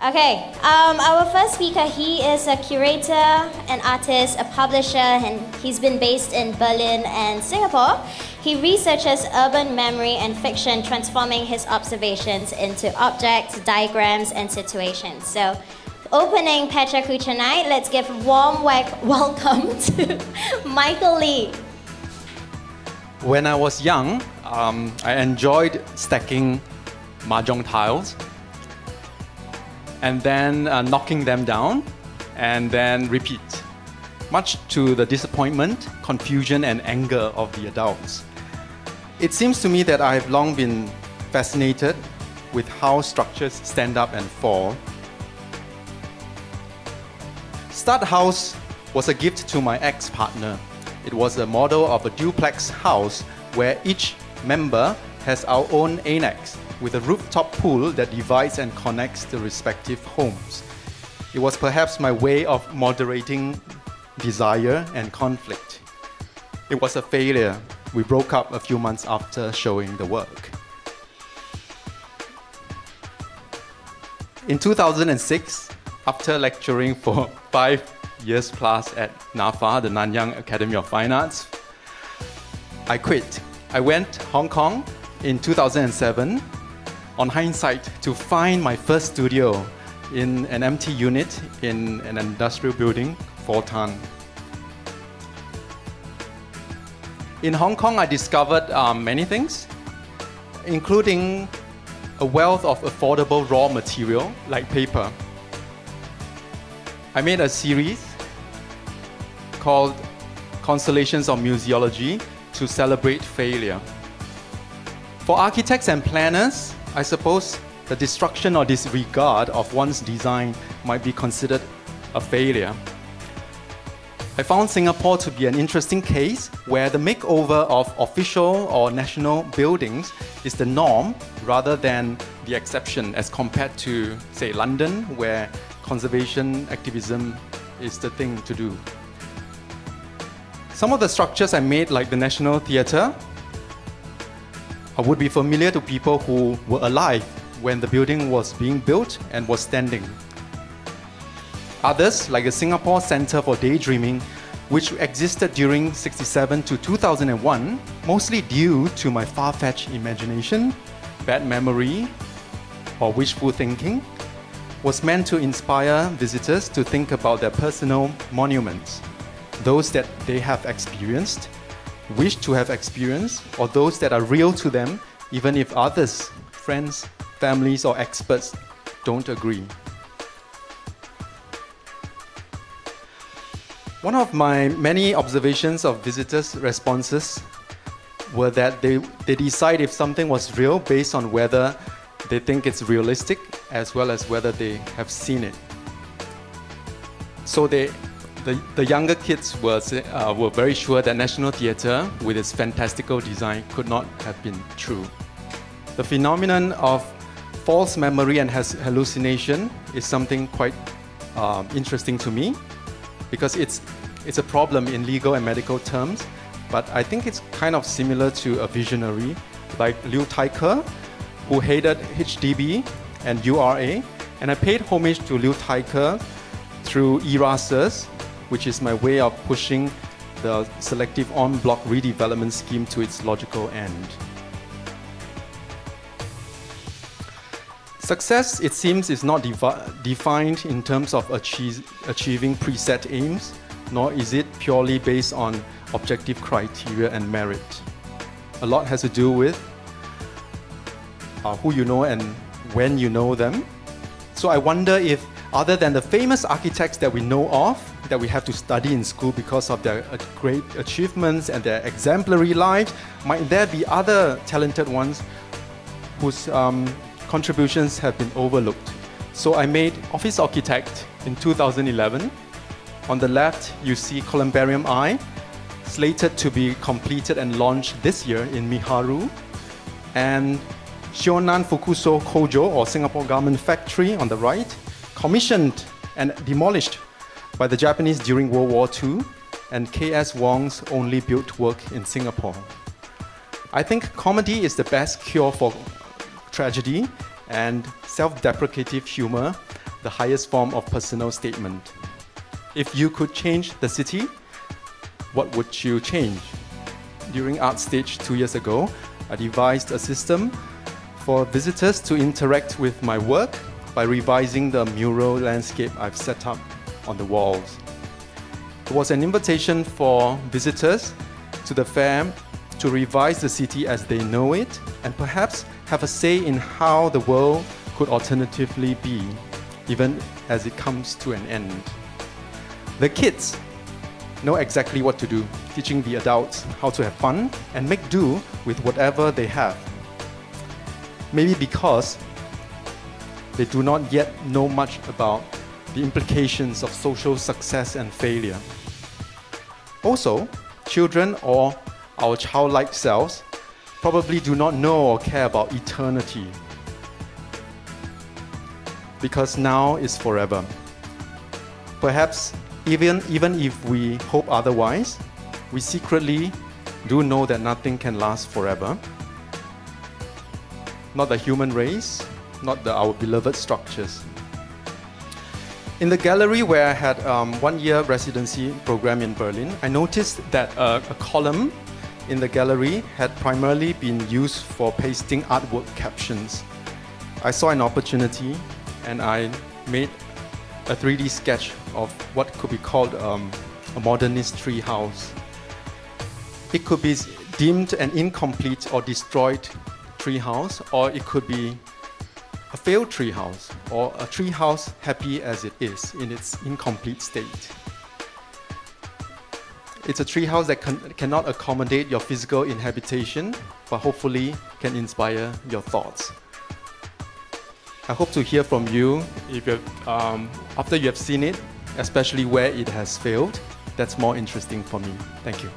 Okay, our first speaker, he is a curator, an artist, a publisher, and he's been based in Berlin and Singapore. He researches urban memory and fiction, transforming his observations into objects, diagrams, and situations. So, opening PechaKucha night, let's give a warm welcome to Michael Lee. When I was young, I enjoyed stacking mahjong tiles and then knocking them down and then repeat, much to the disappointment, confusion, and anger of the adults. It seems to me that I've long been fascinated with how structures stand up and fall. Stud House was a gift to my ex-partner. It was a model of a duplex house where each member has our own annex with a rooftop pool that divides and connects the respective homes. It was perhaps my way of moderating desire and conflict. It was a failure. We broke up a few months after showing the work. In 2006, after lecturing for 5 years plus at NAFA, the Nanyang Academy of Fine Arts, I quit. I went to Hong Kong in 2007, on hindsight, to find my first studio in an empty unit in an industrial building, Fortan. In Hong Kong, I discovered many things, including a wealth of affordable raw material like paper. I made a series called Constellations of Museology to celebrate failure. For architects and planners, I suppose the destruction or disregard of one's design might be considered a failure. I found Singapore to be an interesting case where the makeover of official or national buildings is the norm rather than the exception as compared to, say, London, where conservation activism is the thing to do. Some of the structures I made, like the National Theatre, would be familiar to people who were alive when the building was being built and was standing. Others, like the Singapore Centre for Daydreaming, which existed during '67 to 2001, mostly due to my far-fetched imagination, bad memory, or wishful thinking, was meant to inspire visitors to think about their personal monuments, those that they have experienced, wish to have experienced, or those that are real to them, even if others, friends, families, or experts don't agree. One of my many observations of visitors' responses were that they decide if something was real based on whether they think it's realistic as well as whether they have seen it. So the younger kids were very sure that National Theatre, with its fantastical design, could not have been true. The phenomenon of false memory and hallucination is something quite interesting to me, because it's a problem in legal and medical terms, but I think it's kind of similar to a visionary like Liu Taike, who hated HDB and URA, and I paid homage to Liu Taike through ERASERS, which is my way of pushing the selective en bloc redevelopment scheme to its logical end. Success, it seems, is not defined in terms of achieving preset aims, nor is it purely based on objective criteria and merit. A lot has to do with who you know and when you know them. So I wonder if, other than the famous architects that we know of, that we have to study in school because of their great achievements and their exemplary lives, might there be other talented ones whose contributions have been overlooked? So I made Office Architect in 2011. On the left, you see Columbarium Eye, slated to be completed and launched this year in Miharu, and Shonan Fukuso Kojo, or Singapore Garment Factory, on the right, commissioned and demolished by the Japanese during World War II, and K.S. Wong's only built work in Singapore. I think comedy is the best cure for tragedy, and self-deprecative humor the highest form of personal statement. If you could change the city, what would you change? During Art Stage 2 years ago, I devised a system for visitors to interact with my work by revising the mural landscape I've set up on the walls. It was an invitation for visitors to the fair to revise the city as they know it and perhaps have a say in how the world could alternatively be, even as it comes to an end. The kids know exactly what to do, teaching the adults how to have fun and make do with whatever they have. Maybe because they do not yet know much about the implications of social success and failure. Also, children or our childlike selves probably do not know or care about eternity, because now is forever. Perhaps even if we hope otherwise, we secretly do know that nothing can last forever. Not the human race, not our beloved structures. In the gallery where I had 1 year residency program in Berlin, I noticed that a column in the gallery had primarily been used for pasting artwork captions. I saw an opportunity and I made a 3D sketch of what could be called a modernist tree house. It could be deemed an incomplete or destroyed tree house, or it could be a failed tree house, or a tree house happy as it is in its incomplete state. It's a tree house that cannot accommodate your physical inhabitation, but hopefully can inspire your thoughts. I hope to hear from you if after you have seen it, especially where it has failed. That's more interesting for me. Thank you.